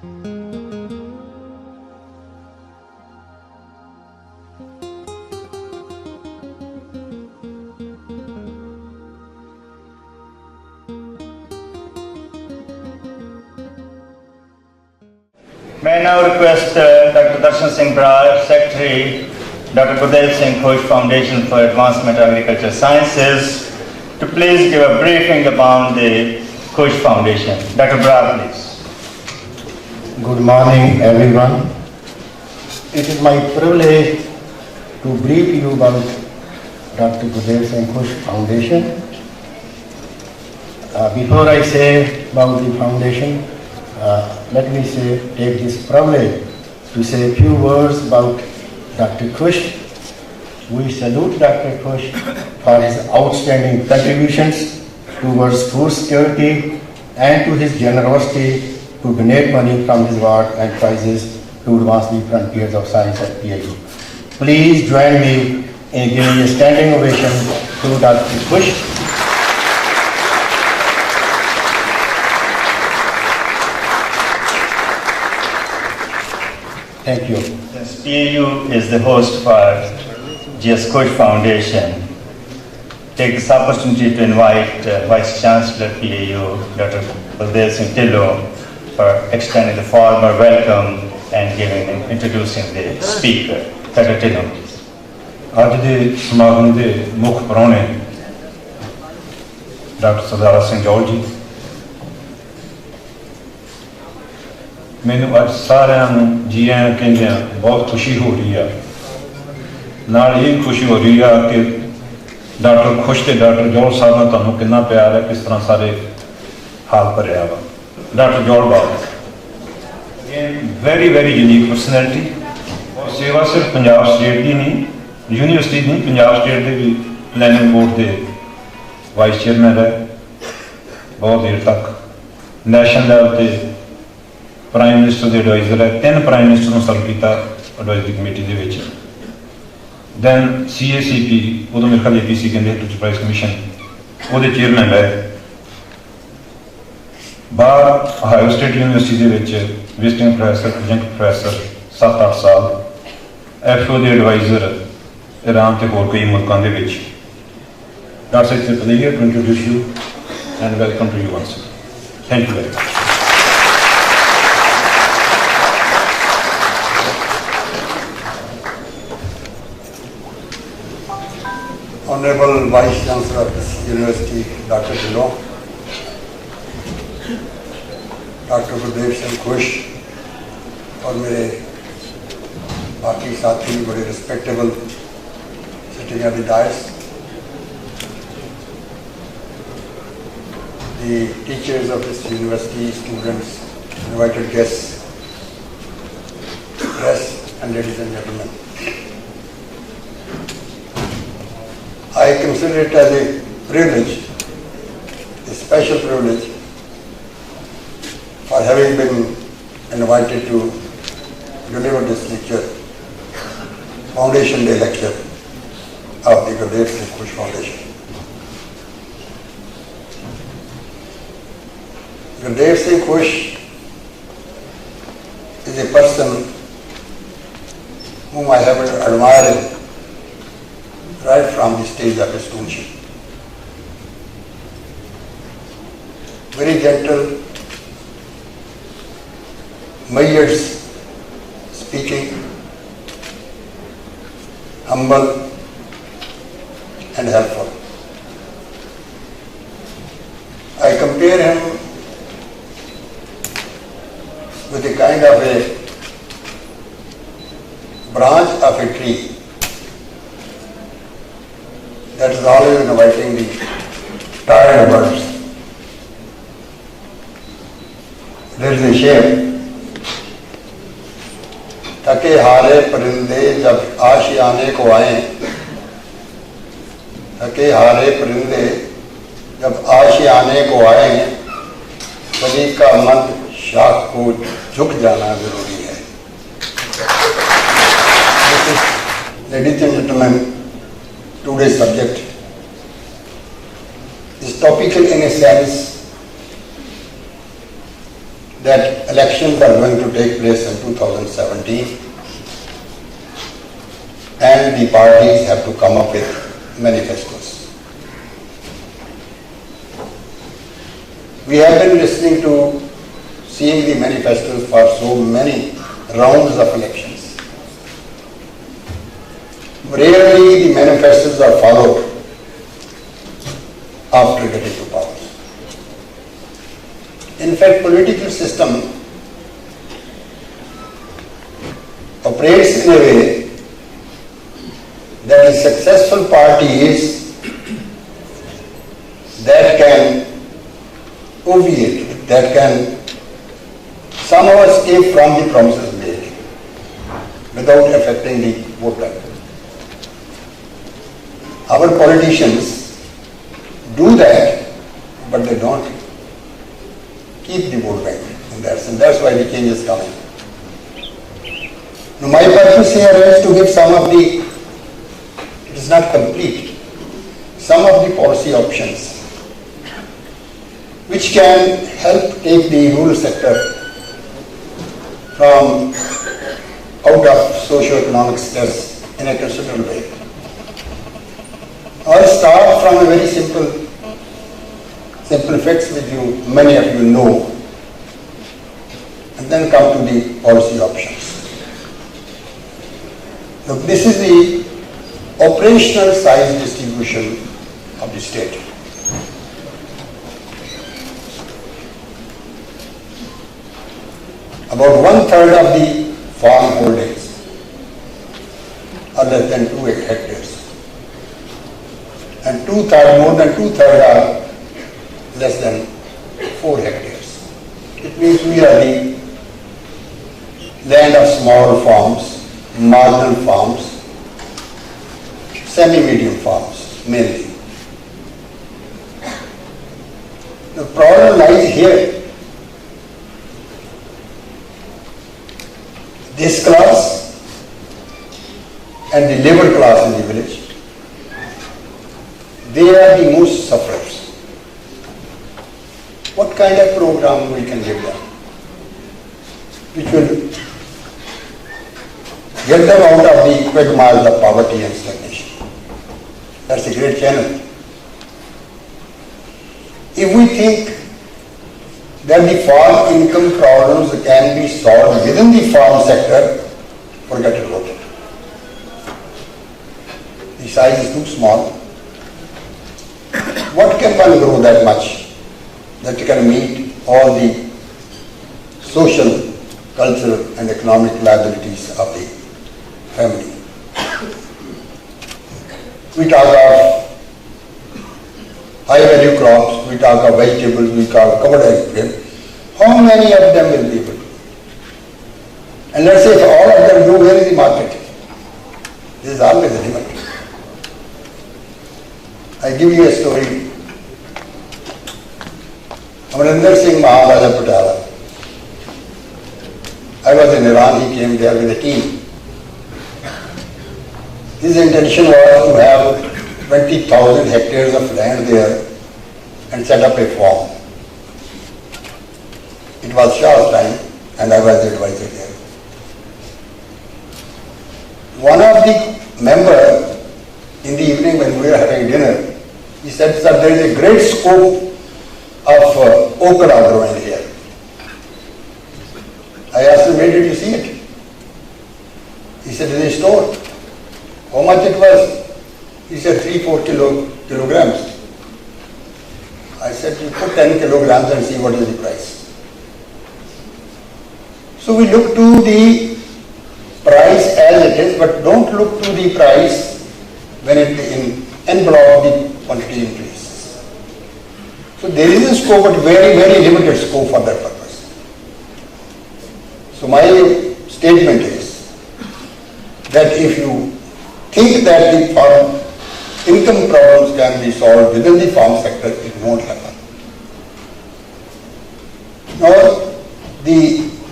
May I now request Dr. Darshan Singh Brar, Secretary, Dr. Gurdev Singh Khush Foundation for Advancement of Agricultural Sciences, to please give a briefing about the Khush Foundation. Dr. Brar, please. Good morning, everyone. It is my privilege to brief you about Dr. Gurdev Singh Khush Foundation. Before I say about the foundation, let me take this privilege to say a few words about Dr. Khush. We salute Dr. Khush for his outstanding contributions towards food security and to his generosity to donate money from his award and prizes to advance the frontiers of science at PIU. Please join me in giving a standing ovation to Dr. Khush. Thank you. Since PAU is the host for GS Khush Foundation, take this opportunity to invite Vice Chancellor PAU, Dr. Baldev Singh Tillo, for extending the formal welcome and introducing the speaker. Dr. Tillo, please. ਅੱਜ ਦੇ ਸਮਾਗਮ ਦੇ ਮੁੱਖ ਪ੍ਰਾਹੁਣੇ doctor Sardara Singh ਜੌਲ ਜੀ, ਮੈਨੂੰ ਅੱਜ ਸਾਰਿਆਂ ਨੂੰ ਜੀ ਆਇਆਂ ਕਹਿੰਦਿਆਂ ਬਹੁਤ ਖੁਸ਼ੀ ਹੋ ਰਹੀ ਆ। ਨਾਲ ਇਹ ਖੁਸ਼ੀ ਹੋ ਰਹੀ ਆ ਕਿ ਡਾਕਟਰ ਖੁਸ਼ ਤੇ ਡਾਕਟਰ ਜੌਲ ਸਾਹਿਬ ਨਾਲ ਤੁਹਾਨੂੰ ਕਿੰਨਾ ਪਿਆਰ ਹੈ, ਕਿਸ ਤਰ੍ਹਾਂ ਸਾਰੇ ਹਾਲ ਭਰਿਆ ਵਾ। ਡਾਕਟਰ ਜੌਲ ਬਾਬੂ ਵੈਰੀ ਯੂਨੀਕ ਪਰਸਨੈਲਿਟੀ, ਔਰ ਸੇਵਾ ਸਿਰਫ ਪੰਜਾਬ ਸਟੇਟ ਦੀ ਨਹੀਂ, ਯੂਨੀਵਰਸਿਟੀ ਦੀ, ਪੰਜਾਬ ਸਟੇਟ ਦੇ ਵੀ ਪਲੈਨਿੰਗ ਬੋਰਡ ਦੇ ਵਾਈਸ ਚੇਅਰਮੈਨ ਰਹੇ ਬਹੁਤ ਦੇਰ ਤੱਕ। ਨੈਸ਼ਨਲ ਲੈਵਲ 'ਤੇ ਪ੍ਰਾਈਮ ਮਿਨਿਸਟਰ ਦੇ ਐਡਵਾਈਜ਼ਰ ਹੈ, 3 ਪ੍ਰਾਈਮ ਮਿਨਿਸਟਰ ਨੂੰ ਸਰਵ ਕੀਤਾ ਐਡਵਾਈਜ਼ਰੀ ਕਮੇਟੀ ਦੇ ਵਿੱਚ। ਦੈਨ CACP, ਉਦੋਂ ਮੇਰੇ ਖਿਆਲ APC ਕਹਿੰਦੇ ਐਂਟਰਪ੍ਰਾਈਜ਼ ਕਮਿਸ਼ਨ, ਉਹਦੇ ਚੇਅਰਮੈਨ ਰਹੇ। ਬਾਹਰ ਹਾਇਓ ਸਟੇਟ ਯੂਨੀਵਰਸਿਟੀ ਦੇ ਵਿੱਚ ਵਿਜ਼ਿਟਿੰਗ ਪ੍ਰੋਫੈਸਰ, ਐਡਜੰਕਟ ਪ੍ਰੋਫੈਸਰ 7-8 ਸਾਲ, FO ਦੇ ਐਡਵਾਈਜ਼ਰ ਇਰਾਨ ਤੇ ਹੋਰ ਕਈ ਮੁਲਕਾਂ ਦੇ ਵਿੱਚ। ਡਾਕਟਰ ਸਾਹਿਬ, it's a pleasure to introduce you and welcome to you once. Thank you very much. Honorable Vice Chancellor of this University, Dr. Tillo, Dr. Gurdev Singh Khush, और मेरे बाकी साथी बड़े respectable sitting at the dais, the teachers of this university, students, invited guests, press, and ladies and gentlemen. I consider it as a privilege, a special privilege, for having been invited to deliver this lecture, Foundation Day lecture of the Gurdev Singh Khush Foundation. Gurdev Singh Khush is a person whom I have admired right from the stage of his studentship. Very gentle, measured speaking, humble and helpful. I compare him with a kind of a branch of a tree that is always inviting the tired birds. There is a shape. थके हारे परिंदे जब आशियाने को आए, थके हारे परिंदे जब आशियाने को आए, कभी का मन शाख को झुक जाना जरूरी है। Ladies and gentlemen, today's subject is topical in a sense that elections are going to take place in 2017 and the parties have to come up with manifestos. We have been listening to, seeing the manifestos for so many rounds of elections. Rarely the manifestos are followed after getting to power. In fact, political system operates in a way that the successful parties that can obviate, that can somehow escape from the promises made without affecting the vote bank. Our politicians do that, but they don't keep the vote bank in that sense. That's why the change is coming. Now, my purpose here is to give some of the, it is not complete, some of the policy options which can help take the rural sector from out of socio-economic stress in a considerable way. I'll start from a very simple facts which many of you know, and then come to the policy options. Now, this is the operational size distribution of the state. About 1/3 of the farm holdings are less than 2 hectares, and more than 2/3 are less than 4 hectares. It means we are the land of small farms, marginal farms, semi-medium farms mainly. The problem lies here. This class and the labor class in the village, they are the most sufferers. What kind of program we can give them which will get them out of the quagmires of poverty and stagnation? That's a great challenge. If we think that the farm income problems can be solved within the farm sector, forget about it. The size is too small. What can one grow that much that can meet all the social, cultural and economic liabilities of the family? We talk of high value crops, we talk of vegetables, we talk of covered agriculture. How many of them will be able to? And let's say if all of them do, where is the market? This is always a limit. I give you a story. Amarinder Singh Maharaja Patala. I was in Iran, he came there with a team. His intention was to have 20,000 hectares of land there and set up a farm. It was Shah's time and I was the advisor there. One of the members in the evening when we were having dinner, he said, "Sir, there is a great scope of okra growing here." I asked him, "Where did you see it?" He said, "In a store." How much it was? He said, 3-4 kilograms. I said, "You put 10 kilograms and see what is the price." So we look to the price as it is, but don't look to the price when it in envelope the quantity increases. So there is a scope, but very, very limited scope for that purpose. So my statement is that if you think that the farm income problems can be solved within the farm sector, it won't happen. Now,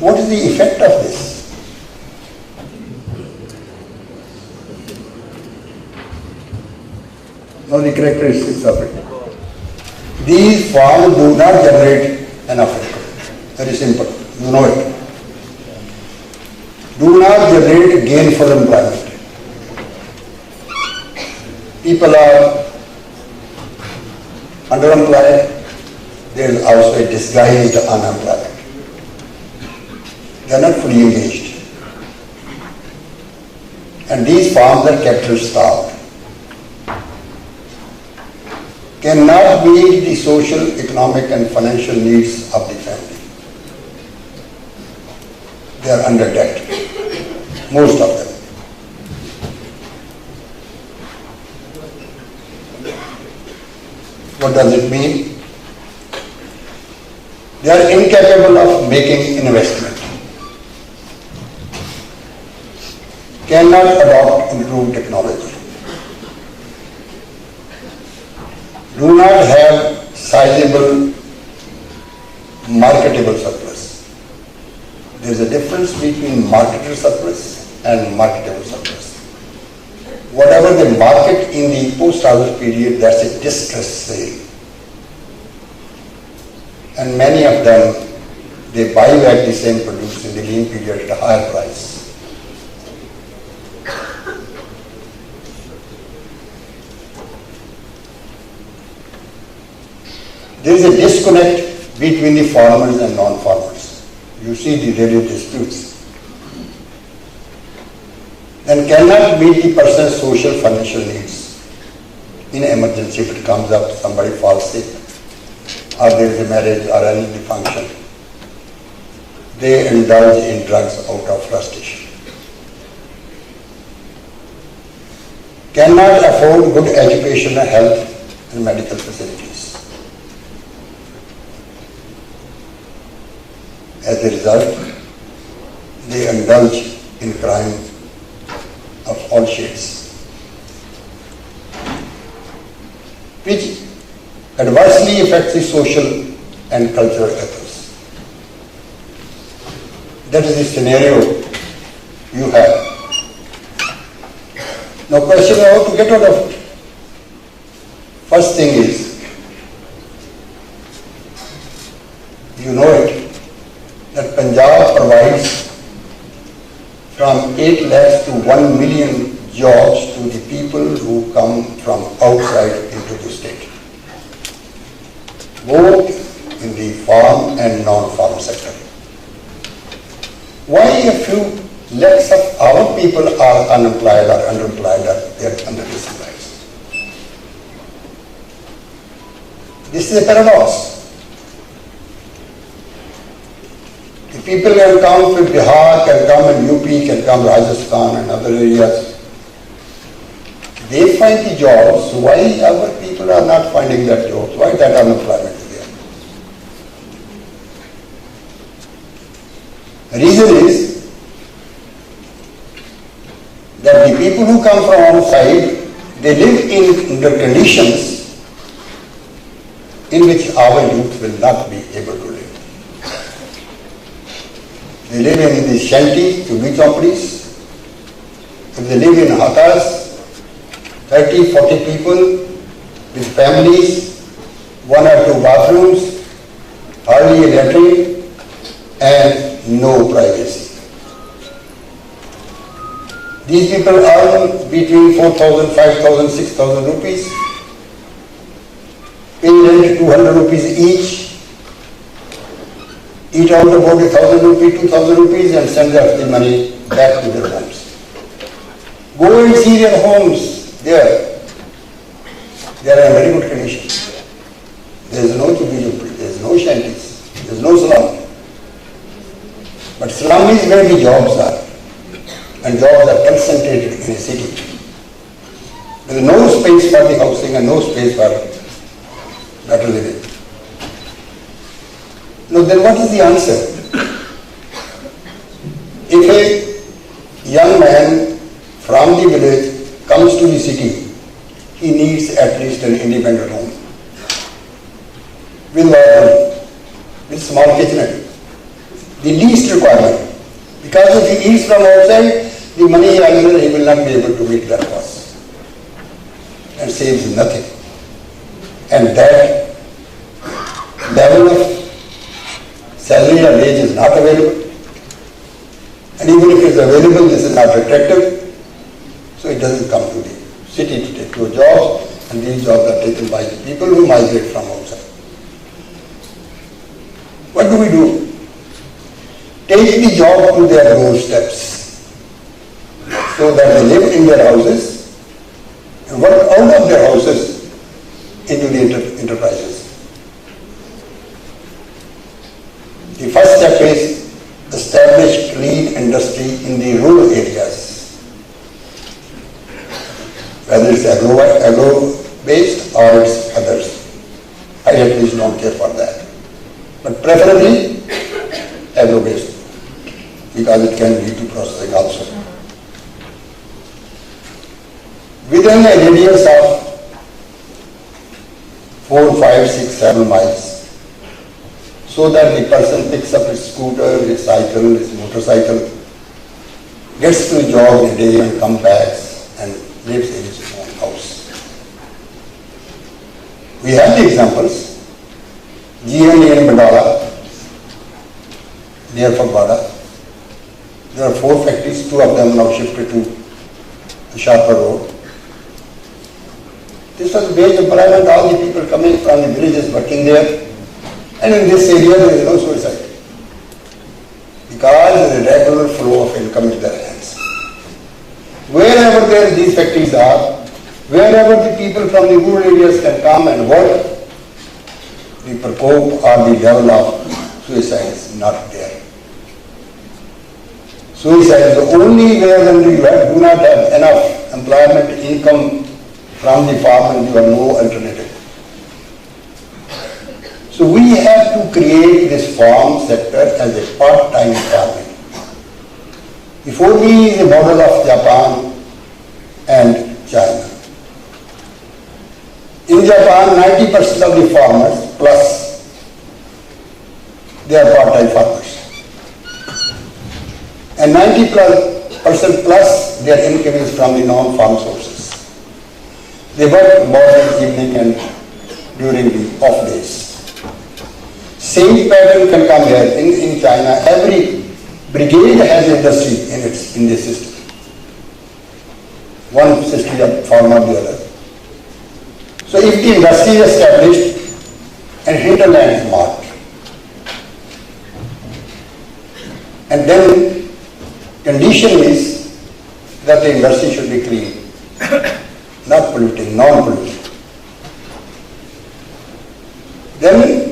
what is the effect of this? Now the characteristics of it. These farms do not generate enough income. Very simple, you know it. Do not generate gainful employment. People are underemployed, there is also a disguised unemployment. They are not fully engaged. And these farms are capital starved. Cannot meet the social, economic and financial needs of the family. They are under debt, most of them. What does it mean? They are incapable of making investment. Cannot adopt improved technology. Do not have sizable marketable surplus. There is a difference between marketable surplus and marketable surplus. Whatever they market in the post-harvest period, that's a distress sale. And many of them, they buy back the same produce in the lean period at a higher price. There is a disconnect between the farmers and non-farmers. You see the daily disputes. And cannot meet the person's social financial needs. In emergency, if it comes up, somebody falls sick, or there is a marriage or any function, they indulge in drugs out of frustration. Cannot afford good education and health and medical facilities. As a result, they indulge in crime of all shades, which adversely affects the social and cultural ethos. That is the scenario you have. Now, question how to get out of it. First thing is, you know it, that Punjab provides from 8 lakhs to 1 million jobs to the people who come from outside into the state, both in the farm and non-farm sector. Why a few lakhs of our people are unemployed or underemployed or they are underutilized? This is a paradox. The people can come from Bihar, can come in UP, can come Rajasthan and other areas. They find the jobs. Why our people are not finding that jobs? Why that unemployment is there? The reason is that the people who come from outside, they live in under conditions in which our youth will not be able to live. They live in the shanty, chuggi chompadis. If they live in hatas, 30, 40 people with families, 1 or 2 bathrooms, hardly a latrine, and no privacy. These people earn between 4,000, 5,000, 6,000 rupees, pay rent 200 rupees each, eat out about 1,000 rupees, 2,000 rupees and send the money back to their homes. Go and see their homes there. They are in very good condition. There is no chuggi, there is no shanties, there is no slum. But slum is where the jobs are. And jobs are concentrated in a city. There is no space for the housing and no space for better living. Now then what is the answer? If a young man from the village comes to the city, he needs at least an independent home. With water, with small kitchenette. The least requirement. Because if he eats from outside, the money he earns, he will not be able to meet that cost. And saves nothing. And that level of salary or wage is not available. And even if it is available, this is not attractive. So it doesn't come to the city to take those jobs, and these jobs are taken by people who migrate from outside. What do we do? Take the job to their doorsteps so that they live in their houses and work out of their houses into the enterprises. The first step is establish clean industry in the rural areas, whether it's agro-based or it's others. I at least don't care for that. But preferably agro-based, because it can lead to processing also. Within a radius of 4, 5, 6, 7 miles, so that the person picks up his scooter, his cycle, his motorcycle, gets to his job in a day and comes back and lives in his own house. We have the examples. GNE in Badala, near Fagwada. There are 4 factories, 2 of them now shifted to the Sharper Road. This was wage employment, all the people coming from the villages working there. And in this area there is no suicide, because there is a regular flow of income in their hands. Wherever these factories are, wherever the people from the rural areas can come and work, the percope or the level of suicide is not there. Suicide is the only way when you do not have enough employment income from the farm and you have no alternative. So we have to create this farm sector as a part-time farming. Before me is the model of Japan and China. In Japan, 90% of the farmers plus, they are part-time farmers. And 90% plus their income is from the non-farm sources. They work morning, evening and during the off days. Same pattern can come here. In China, every brigade has industry in this system. One system of farm or the other. So if the industry is established and hinterland is marked, and then condition is that the industry should be clean, not polluting, non-polluting. Then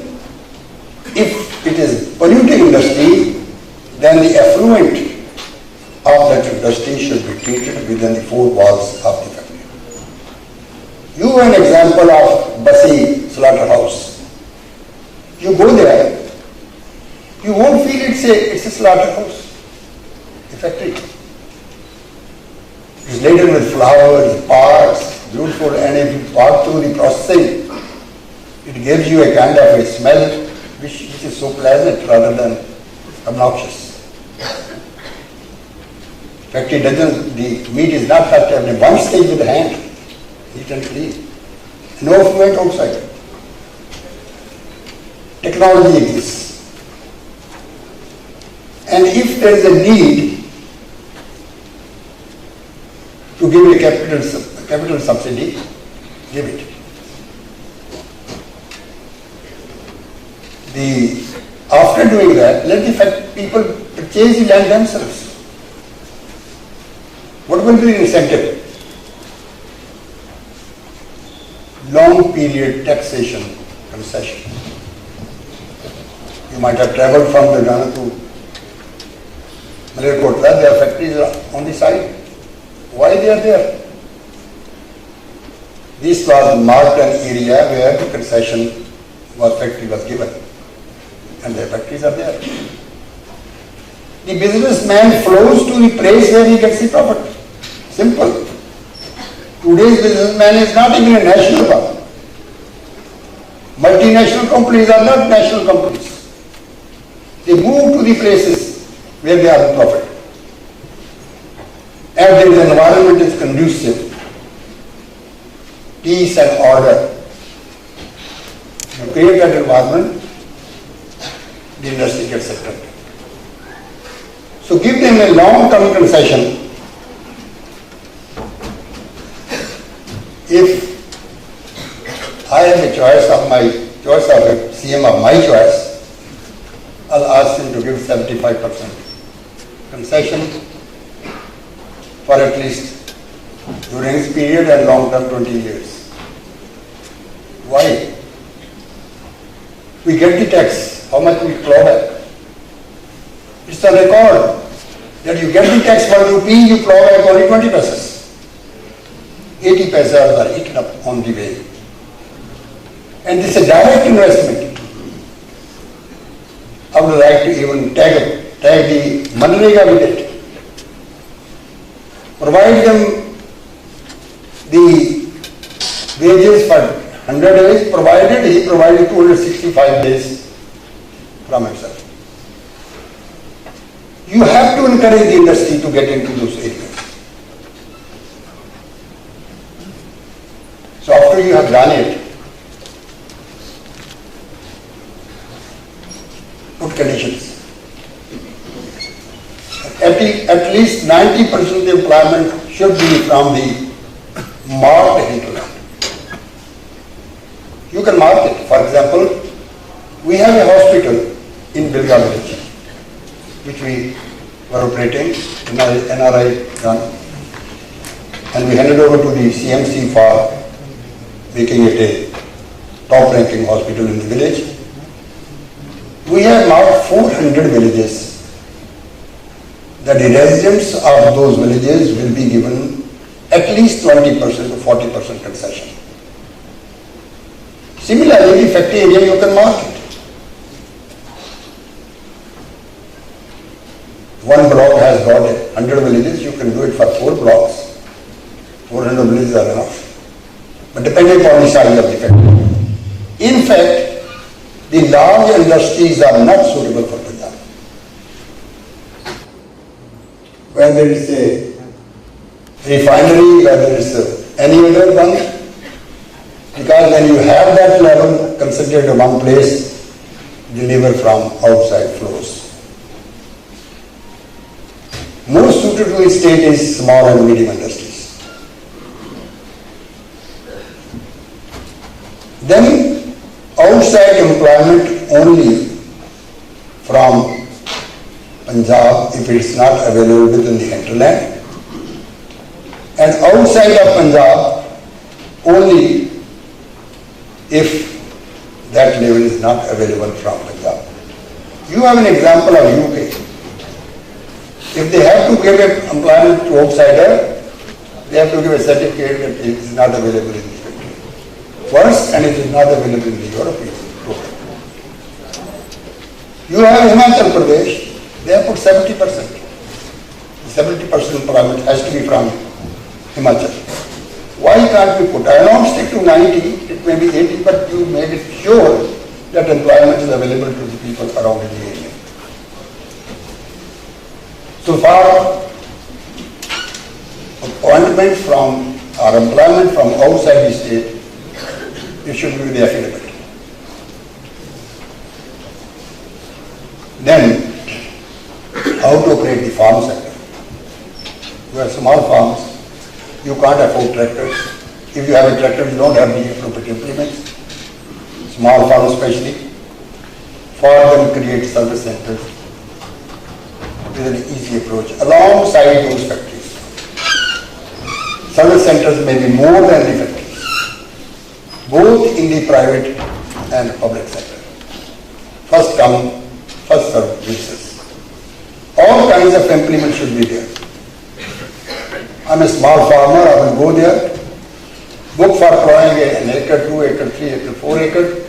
if it is polluting industry, then the effluent of that industry should be treated within the 4 walls of the factory. You have an example of Basi slaughterhouse. You go there, you won't feel it's a slaughterhouse, a factory. It's laden with flowers, parts, beautiful, and if you part through the processing, it gives you a kind of a smell which is so pleasant rather than obnoxious. Factory doesn't, the meat is not touched at one stage with the hand, neat and clean. No effluent outside. Technology exists. And if there is a need to give a capital subsidy, give it. After doing that, let the people purchase the land themselves. What will be the incentive? Long period taxation concession. You might have traveled from Durgana to Malerkotla, their factories are on the side. Why they are there? This was marked an area where the concession factory was given, and their factories are there. The businessman flows to the place where he gets the profit. Simple. Today's businessman is not even a national one. Multinational companies are not national companies. They move to the places where they are in profit. And the environment is conducive. Peace and order. You create that environment, the industry gets affected. So give them a long-term concession. If I have a choice of a CM of my choice, I'll ask him to give 75% concession for at least during his period and long-term 20 years. Why? We get the tax, how much we claw back. It's a record that you get the tax 1 rupee, you claw back only 20 pesos. 80 pesos are eaten up on the way. And this is a direct investment. I would like to even tag the Manrega with it. Provide them the wages for 100 days, provided he provided 265 days from himself. You have to encourage the industry to get into those areas. So after you have done it, put conditions. At least 90% of the employment should be from the marked hinterland. You can mark it. For example, we have a hospital in Bilga village, which we were operating, NRI run, and we handed over to the CMC for making it a top-ranking hospital in the village. We have marked 400 villages. That the residents of those villages will be given at least 20% to 40% concession. Similarly, the factory area you can mark it. One block has got 100 villages, you can do it for 4 blocks. 400 villages are enough. But depending upon the size of the factory. In fact, the large industries are not suitable for Punjab. When there is a refinery, whether it's any other one, because when you have that level concentrated in one place, deliver from outside flows. Most suited to the state is small and medium industries. Then outside employment only from Punjab if it's not available within the hinterland, and outside of Punjab only if that level is not available from Punjab. You have an example of UK. If they have to give employment to outsider, they have to give a certificate that it is not available in the country. First, and it is not available in the European program. You have Himachal Pradesh, they have put 70%. 70% employment has to be from Himachal. Why can't we put? I don't stick to 90, it may be 80, but you make it sure that employment is available to the people around the area. So far, appointment from or employment from outside the state, it should be the affidavit. Then, how to operate the farm sector? You have small farms, you can't afford tractors. If you have a tractor, you don't have the appropriate implements. Small farms especially. For them, create service centers with an easy approach alongside those factories. Service centers may be more than the factories, both in the private and public sector. First come, first served basis. All kinds of implements should be there. I'm a small farmer, I will go there, book for plowing an acre, 2 acre, 3 acre, 4 acre.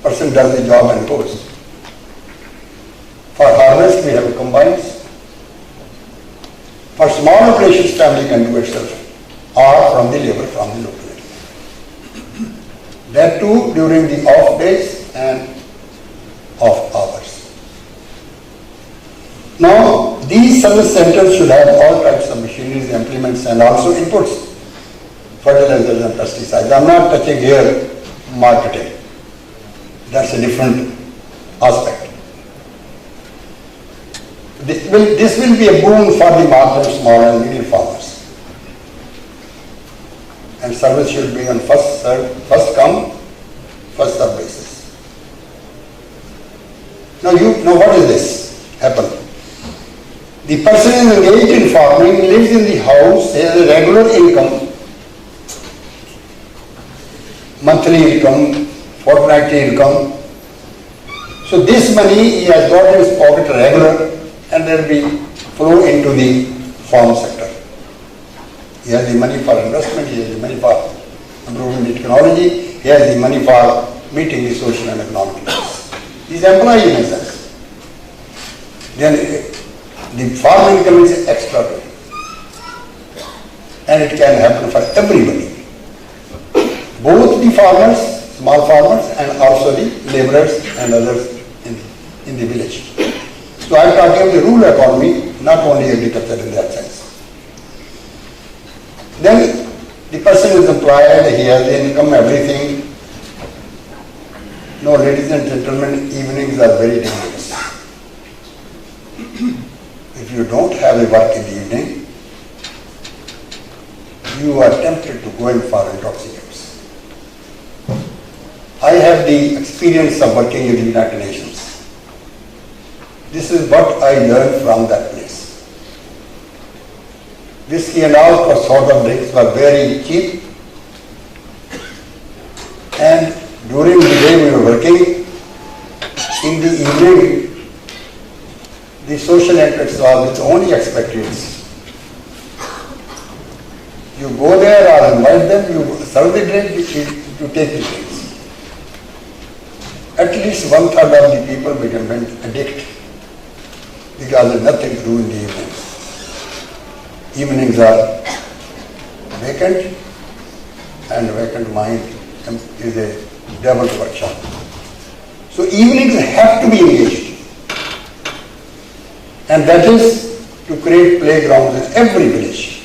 Person does the job and goes. For harvest, we have combines. For small operations, family can do itself, or from the labor from the locality. That too during the off days and off hours. Now, these service centers should have all types of machineries, implements, and also inputs, fertilizers and pesticides. I'm not touching here marketing. That's a different aspect. This will be a boon for the marginal small and medium farmers. And service should be on first come, first serve basis. Now what is this happen? The person is engaged in farming, lives in the house, has a regular income, monthly income, fortnightly income. So this money he has got in his pocket regular, and there will be flow into the farm sector. He has the money for investment, he has the money for improving the technology, he has the money for meeting the social and economic needs. He is employee in a sense. Then the farm income is extra to him. And it can happen for everybody. Both the farmers, small farmers, and also the laborers and others in the village. So I am talking of the rural economy, not only agriculture in that sense. Then the person is employed, he has the income, everything. No, ladies and gentlemen, evenings are very dangerous. If you don't have a work in the evening, you are tempted to go in for intoxicants. I have the experience of working in the United Nations. This is what I learned from that place. Whiskey and all sort of drinks were very cheap. And during the day we were working, in the evening, the social entrance was with only expectations. You go there or invite them, you serve the drink, you take the drinks. At least 1/3 of the people became addicted because there's nothing to do in the evenings. Evenings are vacant, and vacant mind is a devil's workshop. So evenings have to be engaged, and that is to create playgrounds in every village.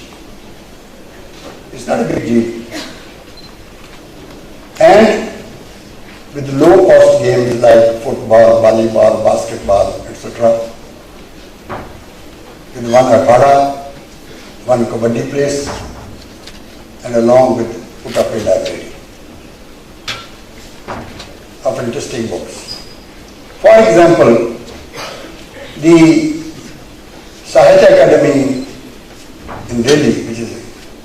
It's not a big deal. And with low-cost games like football, volleyball, basketball, etc. With one akhada, one kabaddi place, and along with put up a library of interesting books. For example, the Sahitya Academy in Delhi, which is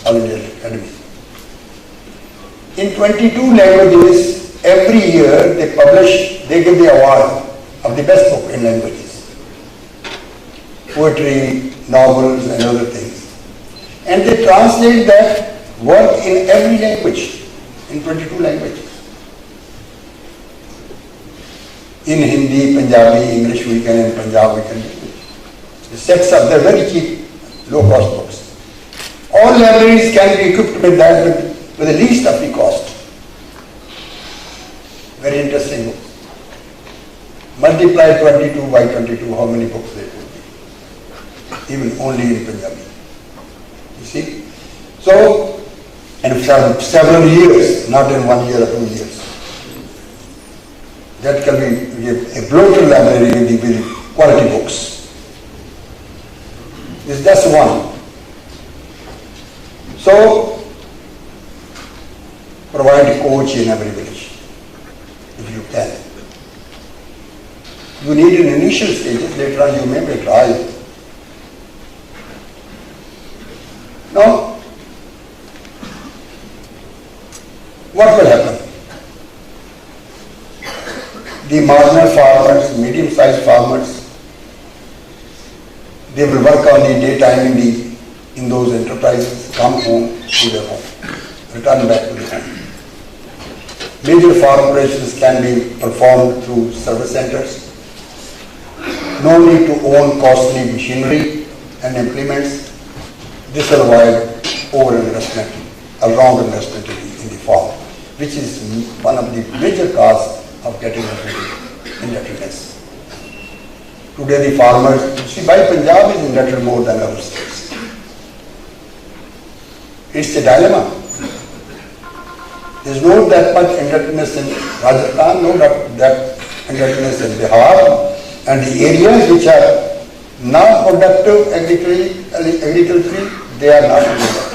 All India Academy, in 22 languages, every year they give the award of the best book in languages. Poetry, novels, and other things. And they translate that work in every language, in 22 languages. In Hindi, Punjabi, English we can, in Punjab we can. The sets are, they're very cheap, low-cost books. All libraries can be equipped with that with the least of the cost. Very interesting books. Multiply 22 by 22, how many books they could be, even only in Punjabi. You see? So, and for several years, not in 1 year or 2 years. That can be a bloated library with quality books. This is just one. So, provide a coach in every village, if you can. You need in initial stages, later on you may be trial. Now, what will happen? The marginal farmers, medium-sized farmers, they will work on the daytime in those enterprises, come home to their home, return back to the home. Major farm operations can be performed through service centers. No need to own costly machinery and implements. This will avoid over-investment, a wrong investment in the farm, which is one of the major causes of getting into indebtedness. Today the farmers, see why Punjab is indebted more than other states. It's a dilemma. There is no that much indebtedness in Rajasthan, no that indebtedness in Bihar, and the areas which are Non-productive agriculture, they are not under debt.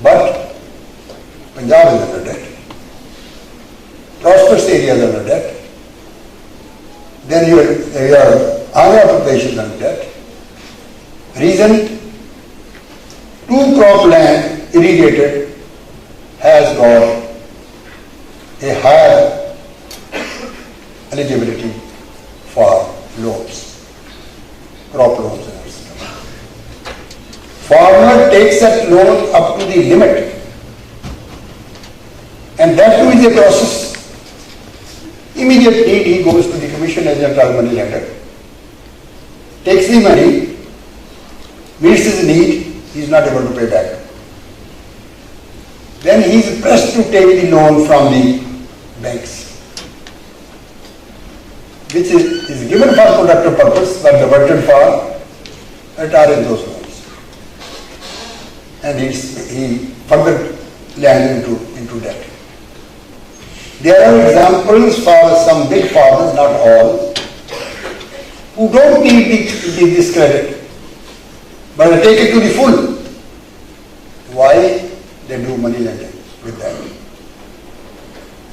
But Punjab is under debt. Prosperous areas are under debt. Then your Andhra Pradesh is under debt. Reason, 2 crop land irrigated has got a higher eligibility for loans, crop loans. Farmer takes that loan up to the limit, and that too is a process. Immediate need, he goes to the commission agent or money lender, takes the money, meets his need, he is not able to pay back. Then he is pressed to take the loan from the banks, which is given for productive purpose but diverted for retiring those loans. And he further lands into debt. There are examples for some big farmers, not all, who don't need this credit, but they take it to the full. Why? They do money lending with that.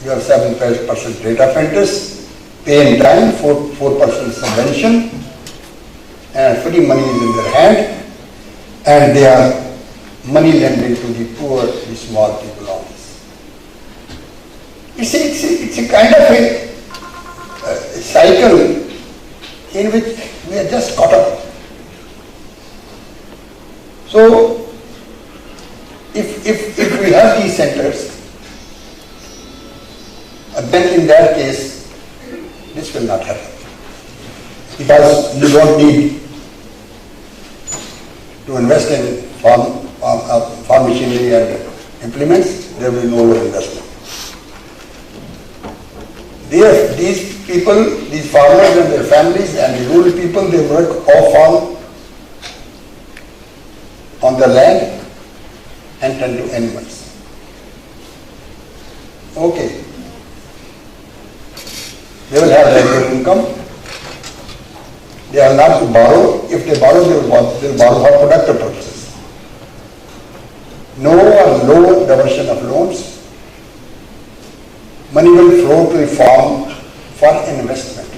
You have 7% rate of interest, pay in time, 4% subvention, and free money is in their hand, and they are money lending to the poor, the small people on this. It's a kind of a cycle in which we are just caught up. So, if we have these centers, then in that case, this will not happen. Because you don't need to invest in farm machinery and implements, there will be no more investment. These people, these farmers and their families and the rural people, they work off on the land and tend to animals. Okay. They will have regular income. They are not to borrow. If they borrow, they will borrow for productive purposes. No or low diversion of loans. Money will flow to the farm for investment.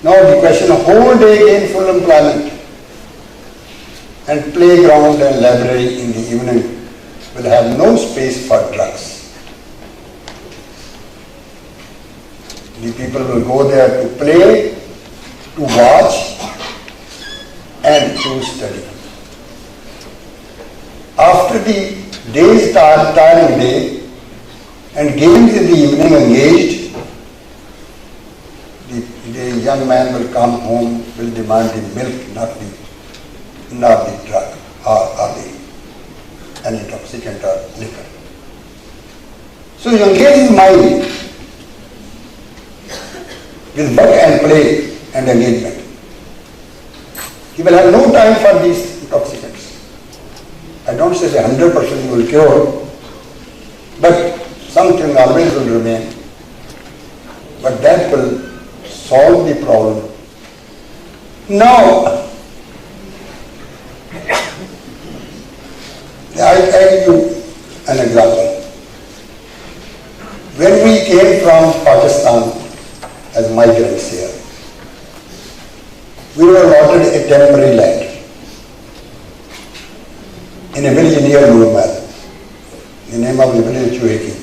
Now the question of whole day gainful employment and playground and library in the evening will have no space for drugs. The people will go there to play, to watch, and to study. After the day's tiring day and games in the evening engaged, the young man will come home, will demand the milk, not the drug or an intoxicant or liquor. So he engages his mind with work and play and engagement. He will have no time for these intoxicants. I don't say that 100% you will cure, but something always will remain. But that will solve the problem. Now, I give you an example. When we came from Pakistan as migrants here, we were allotted a temporary land in a village near Nurmal. The name of the village is Chuheki.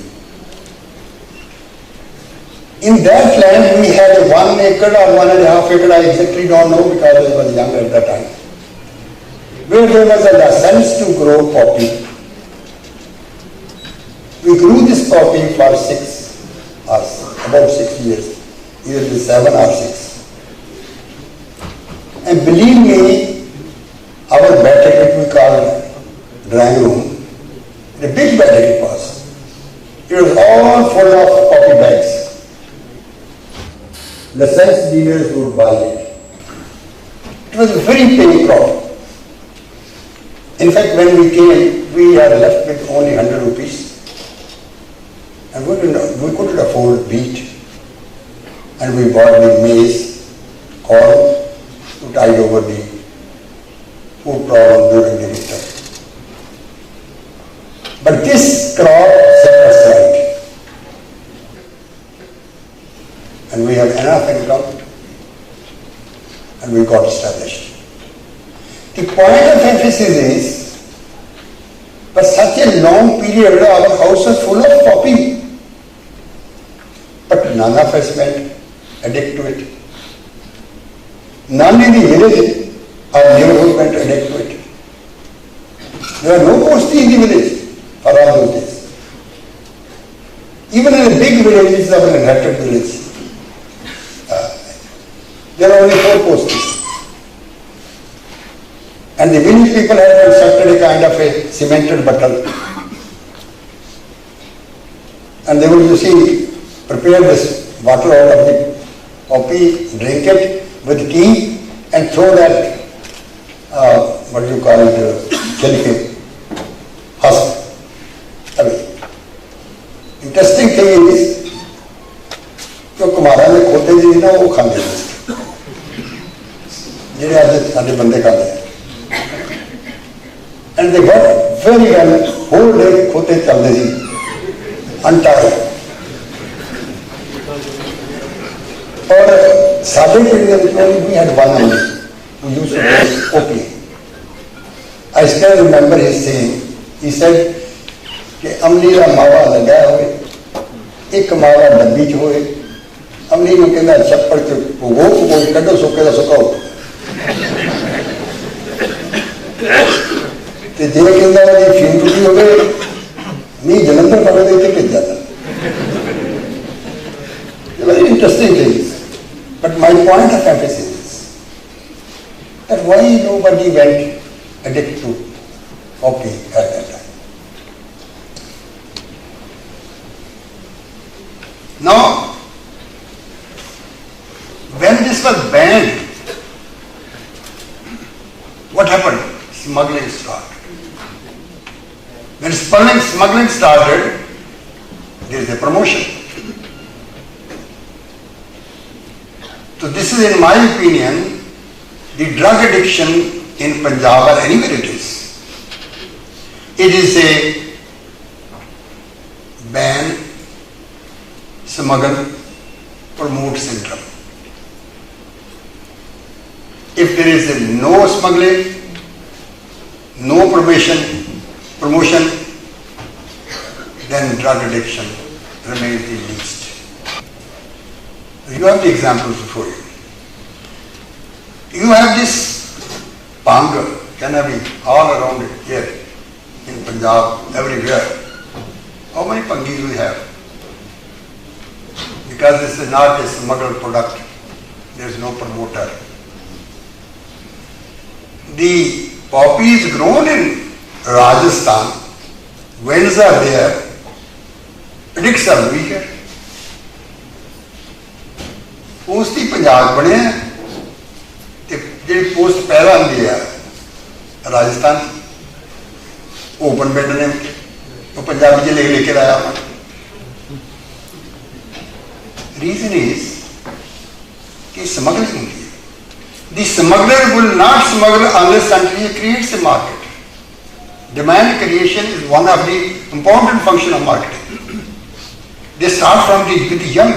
In that land, we had 1 acre or 1.5 acre, I exactly don't know because I was young at that time, where there was a license to grow poppy. We grew this poppy for about 6 years, either 7 or 6. And believe me, our batik, which we call drawing room, the big batik it was. It was all full of poppy bags. Licensed dealers would buy it. It was a very paying crop. In fact, when we came, we had left with only 100 rupees. And we couldn't afford wheat. And we bought the maize, horn to tide over the food problem during the winter. But this crop set us right. And we have enough income and we got established. The point of emphasis is, for such a long period our house was full of poppy. But none of us went addict to it. None in the village or neighborhood went addict to it. There were no postie in the village for all those days. Even in a big village, which is our inherited village, there are only 4 posties. And the village people had constructed a kind of a cemented bottle. And they would, you see, prepare this water out of the poppy, drink it with tea, and throw that, what do you call it, chilke, husk, away. Interesting thing is, जो कुमारा ने खोते जी ना वो खाते हैं जिन्हें आज सारे बंदे खाते हैं and they got very well whole day खोते चलते जी untied और साढ़े पिंड में we had one only who used to take opium. I still remember his saying. He said कि अमली का मावा लगा होए एक मावा डब्बी च होए अमली को कहना छप्पड़ च भोगो कड्डो सुके दा सुकाओ ते जे कहंदा जी फीम टुटी होवे नहीं जलंधर पकड़ देते कि जाता. Very interesting things. But my point of emphasis is that why nobody went addicted to opium at that time. Now, when this was banned, what happened? Smuggling started. When smuggling started, there is a promotion. So this is, in my opinion, the drug addiction in Punjab or anywhere it is. It is a ban, smuggle, promote syndrome. If there is a no smuggling, no promotion, then drug addiction remains the least. You have the examples before you. You have this bhang, cannabis, all around it here in Punjab, everywhere. How many pangis we have? Because this is not a smuggled product, there is no promoter. The poppy is grown in Rajasthan, winds are there, addicts are weaker. Post ही पंजाब बने जी post पैदा होंगी है Rajasthan open bed ने तो पंजाबी च लिख के लाया. रीजन इज कि स्मगलिंग होंगी है. The smuggler will not smuggle unless until he creates a market. Demand creation is one of the important function of marketing. They start from the young.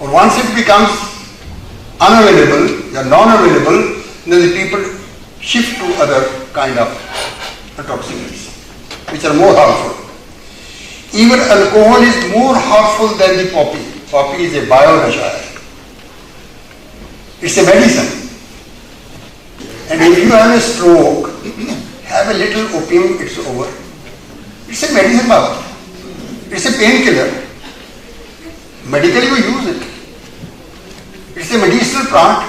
Or once it becomes unavailable or non-available, then the people shift to other kind of intoxicants, which are more harmful. Even alcohol is more harmful than the poppy. Poppy is a bio-nasha. It's a medicine. And if you have a stroke, have a little opium, it's over. It's a medicine, Baba. It's a painkiller. Medically we use it. It's a medicinal plant.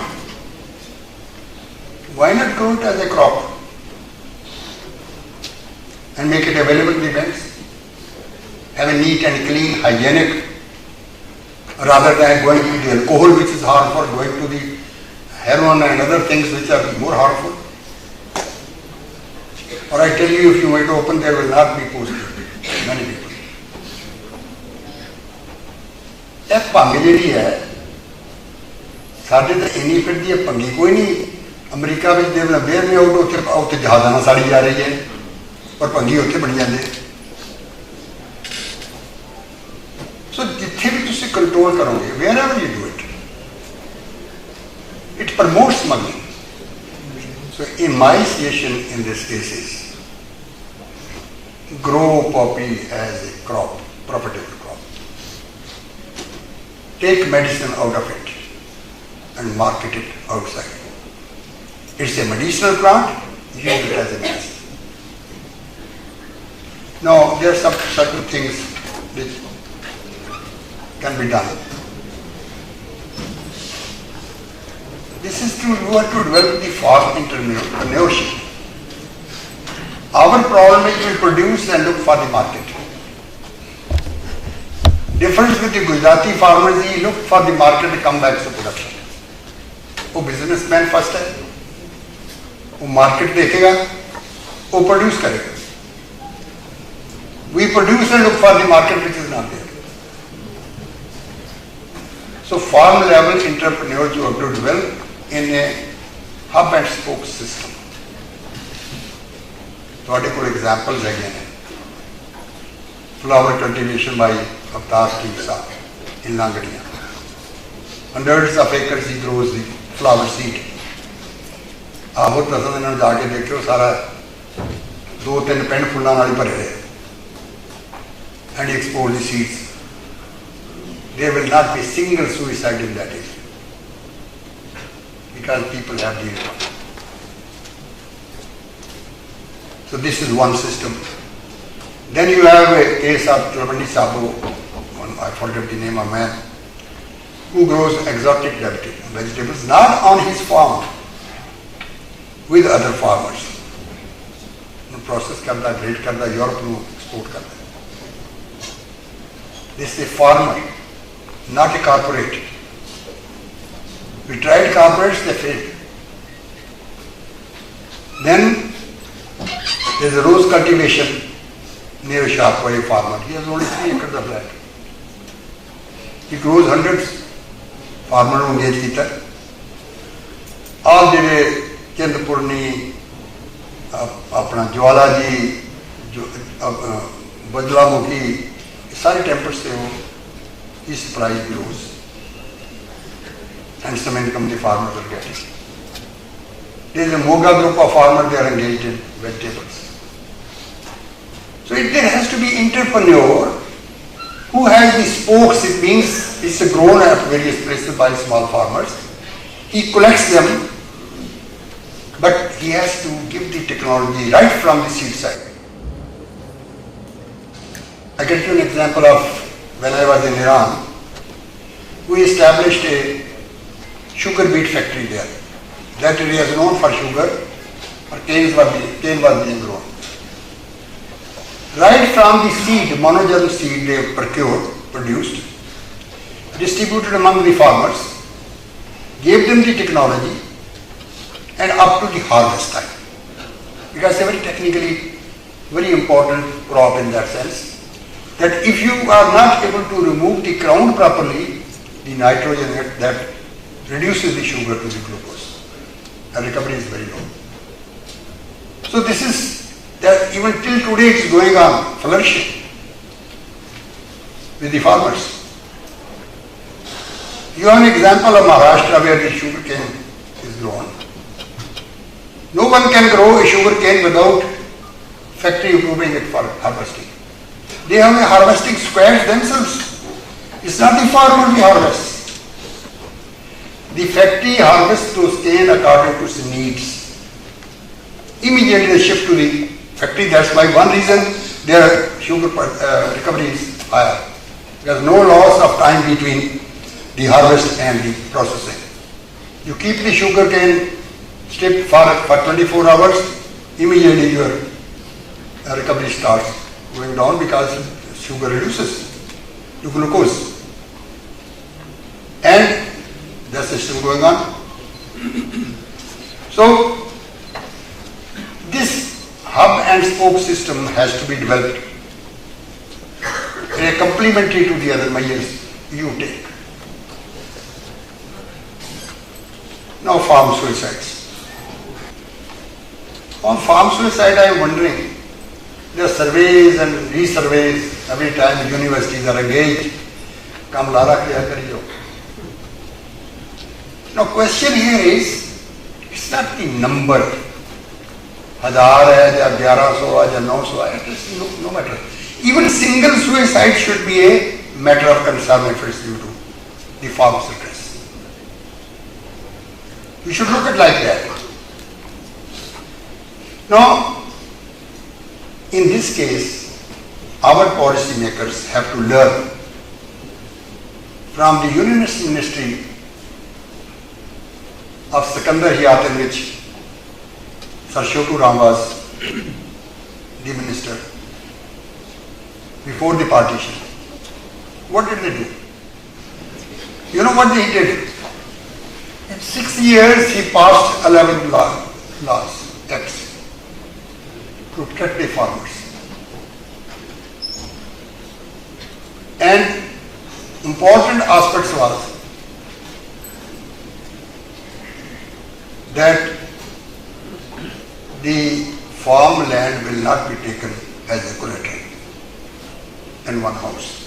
Why not grow it as a crop and make it available to the banks? Have a neat and clean, hygienic, rather than going to the alcohol which is harmful, going to the heroin and other things which are more harmful. Or I tell you, if you were to open, there will not be posted. Many people. That bhang ਜਿਹੜੀ ਹੈ साढ़े तो इन्नी फिरती है भंगी कोई नहीं। अमरीका में देवल बेयर में आउट उत्थे जहाज़ां नाल साड़ी जा रही है और भंगी उत्थे बनी जाते। सो जिथे भी तुसीं कंट्रोल करोगे, wherever you do it, it promotes smuggling. So in my suggestion in this case is grow poppy as a crop, profitable crop. Take medicine out of it and market it outside. It's a medicinal plant, use it as a medicine. Now there are some certain things which can be done. This is to you have to develop the farm entrepreneurship. Our problem is we produce and look for the market. Difference with the Gujarati farmers is he look for the market and come back to production. वो businessman first है, वो market देखेगा, वो produce करेगा. We produce and look for the market which is not there. So farm level entrepreneurs you have to develop in a hub and spoke system. ਤੁਹਾਡੇ ਕੋਲ examples ਹੈਗੇ ਨੇ. Flower cultivation by Avtar Tiksa in Langadiya. Hundreds of acres he grows the flower seed. ਆਹੋ ਤਸਨ ਇਹਨਾਂ ਨੂੰ ਜਾ ਕੇ ਦੇਖਿਓ ਸਾਰਾ 2-3 ਪਿੰਡ ਫੁੱਲਾਂ ਨਾਲ ਹੀ ਭਰੇ ਹੋਏ. And he exports the seeds. There will not be single suicide in that area. Because people have the income. So this is one system. Then you have a case of Travandi Sabu, I forget the name of man, who grows exotic vegetables not on his farm, with other farmers. Process karda, grade karda, Europe to export karda. This is a farmer, not a corporate. We tried corporates, they failed. Then there is a rose cultivation near Shahpur, a farmer. He has only 3 acres of land. He grows hundreds. Farmer who engaged kita. All the Chandapurni, अपना ज्वाला जी, बजलामुखी, सारे temples से वो he supplies the rose. And some income the farmers are getting. There is a Moga group of farmers, they are engaged in vegetables. So there has to be entrepreneur who has the spokes. It means it's grown at various places by small farmers. He collects them, but he has to give the technology right from the seed side. I get you an example of when I was in Iran. We established a sugar beet factory there. That area is known for sugar, or cane was being grown. Right from the seed, monogerm seed they produced, distributed among the farmers, gave them the technology, and up to the harvest time. Because they were technically very important crop in that sense, that if you are not able to remove the crown properly, the nitrogen that reduces the sugar to the glucose. The recovery is very low. So this is that even till today it's going on, flourishing with the farmers. You have an example of Maharashtra where the sugar cane is grown. No one can grow a sugar cane without factory approving it for harvesting. They have a harvesting squares themselves. It's not the farmer who harvests. The factory harvests those cane according to its needs. Immediately they shift to the factory. That's why one reason their sugar recovery is higher. There's no loss of time between the harvest and the processing. You keep the sugar cane stripped for 24 hours, immediately your recovery starts going down because sugar reduces to glucose. And the system going on. So this hub and spoke system has to be developed. They are complementary to the other measures you take. Now farm suicides. On farm suicide, I am wondering, there are surveys and resurveys every time universities are engaged. Kam lara kiya kariyo. Now question here is, it's not the number. 1000 hai, ya 1100 hai, ya 900 hai, it is no matter. Even single suicide should be a matter of concern if it's due to the farm stress. We should look at like that. Now, in this case, our policy makers have to learn from the Union Ministry of Sikandar Hayat, in which Sir Shotu Ram was the minister before the partition. What did they do? You know what they did? In 6 years, he passed 11 laws, acts, to protect the farmers. And important aspects was that the farmland will not be taken as a collateral in one house.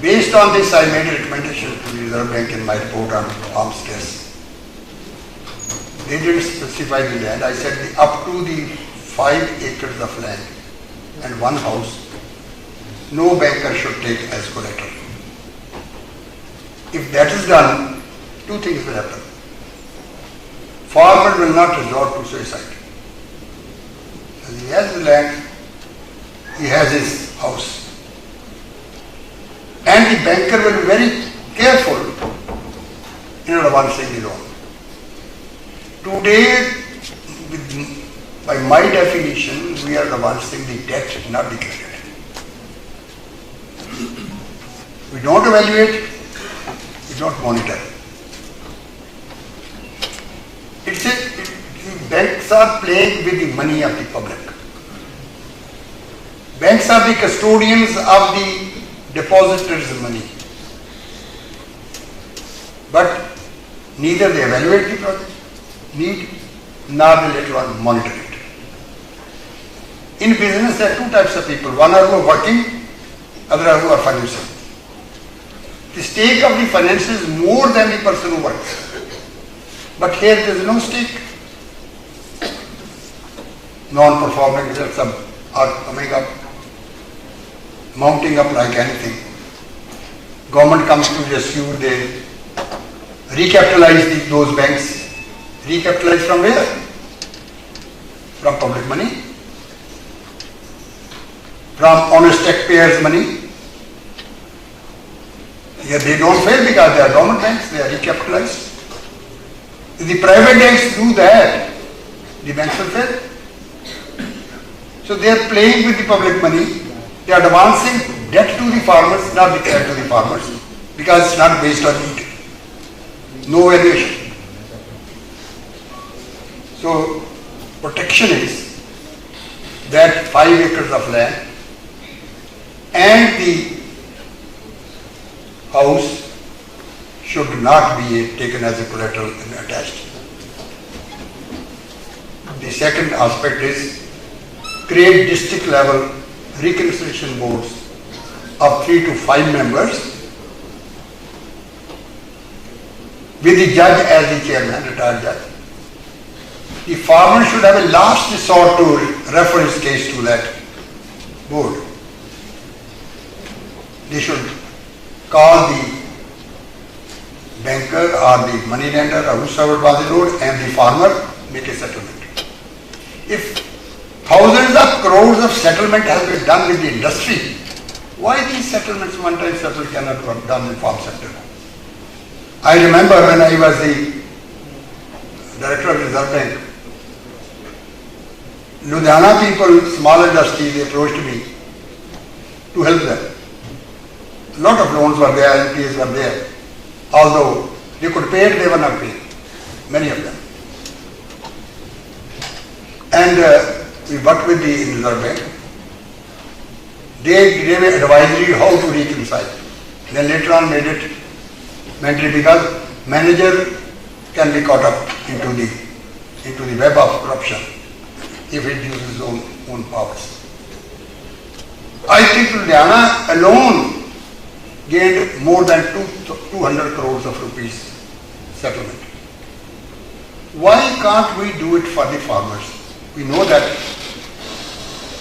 Based on this, I made a recommendation to the Reserve Bank in my report on farm stress. They didn't specify the land. I said up to the 5 acres of land and one house, no banker should take as collateral. If that is done, 2 things will happen. Farmer will not resort to suicide. As he has the land, he has his house. And the banker will be very careful in advancing the loan. Today, by my definition, we are advancing the debt, not the credit. We don't evaluate, we don't monitor. The banks are playing with the money of the public. Banks are the custodians of the depositors' money. But neither they evaluate the project, nor they later on monitor it. In business, there are 2 types of people. One are who are working, other are who are financing. The stake of the finance is more than the person who works. But here there is no stake. Non-performing results are coming up, mounting up like anything. Government comes to rescue, they recapitalize those banks. Recapitalize from where? From public money? From honest taxpayers' money? Here they don't fail because they are government banks, they are recapitalized. If the private banks do that, the banks will fail. So they are playing with the public money. They are advancing debt to the farmers, not the credit to the farmers, because it's not based on need. No valuation. So protection is that 5 acres of land and the house should not be taken as a collateral and attached. The second aspect is create district level reconciliation boards of 3 to 5 members with the judge as the chairman, retired judge. The farmer should have a last resort to refer his case to that board. They should call the banker or the money lender or whosoever was the road and the farmer make a settlement. If thousands of crores of settlement has been done with the industry, why these settlements one time settled cannot be done in farm sector? I remember when I was the director of Reserve Bank, Ludhiana people, small industry, they approached me to help them. A lot of loans were there, NPAs were there. Although they could pay it, they were not paying, many of them. And we worked with the Reserve Bank. They gave an advisory how to reconcile. Then later on made it mentally because manager can be caught up into the web of corruption if it uses its own powers. I think Ludhiana alone gained more than 200 crores of rupees settlement. Why can't we do it for the farmers? We know that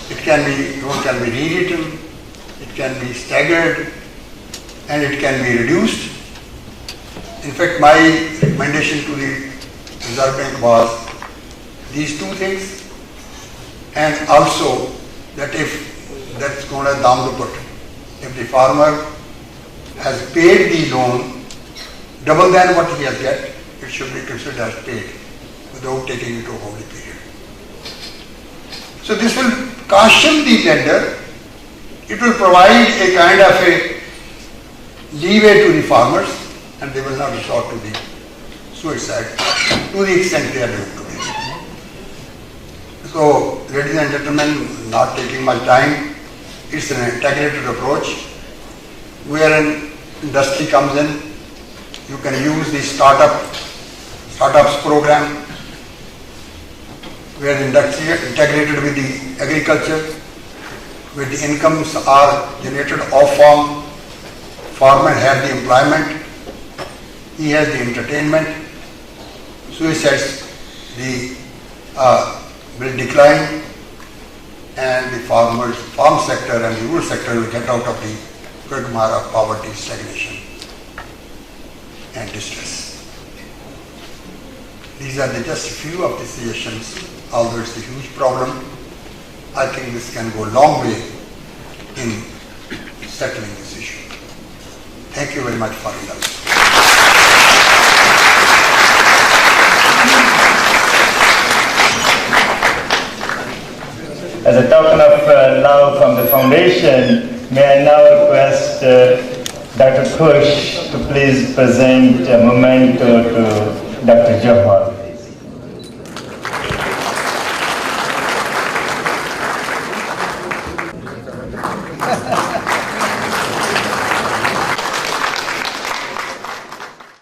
it can be, road can be rewritten, it can be staggered, and it can be reduced. In fact, my recommendation to the Reserve Bank was these two things, and also that if that's going to down the put, if the farmer has paid the loan double than what he has get, it should be considered as paid without taking it over the period. So this will caution the lender. It will provide a kind of a leeway to the farmers, and they will not resort to the suicide to the extent they are doing today. So, ladies and gentlemen, not taking much time, it's an integrated approach. Where an industry comes in, you can use the startups program, where the industry integrated with the agriculture, where the incomes are generated off farm, farmer has the employment, he has the entertainment, suicides will decline, and the farm sector and the rural sector will get out of the quagmire of poverty, stagnation and distress. These are just a few of the suggestions, although it's a huge problem. I think this can go a long way in settling this issue. Thank you very much for your attention. As a token of love from the foundation, may I now request Dr. Khush to please present a memento to Dr. Jawahar.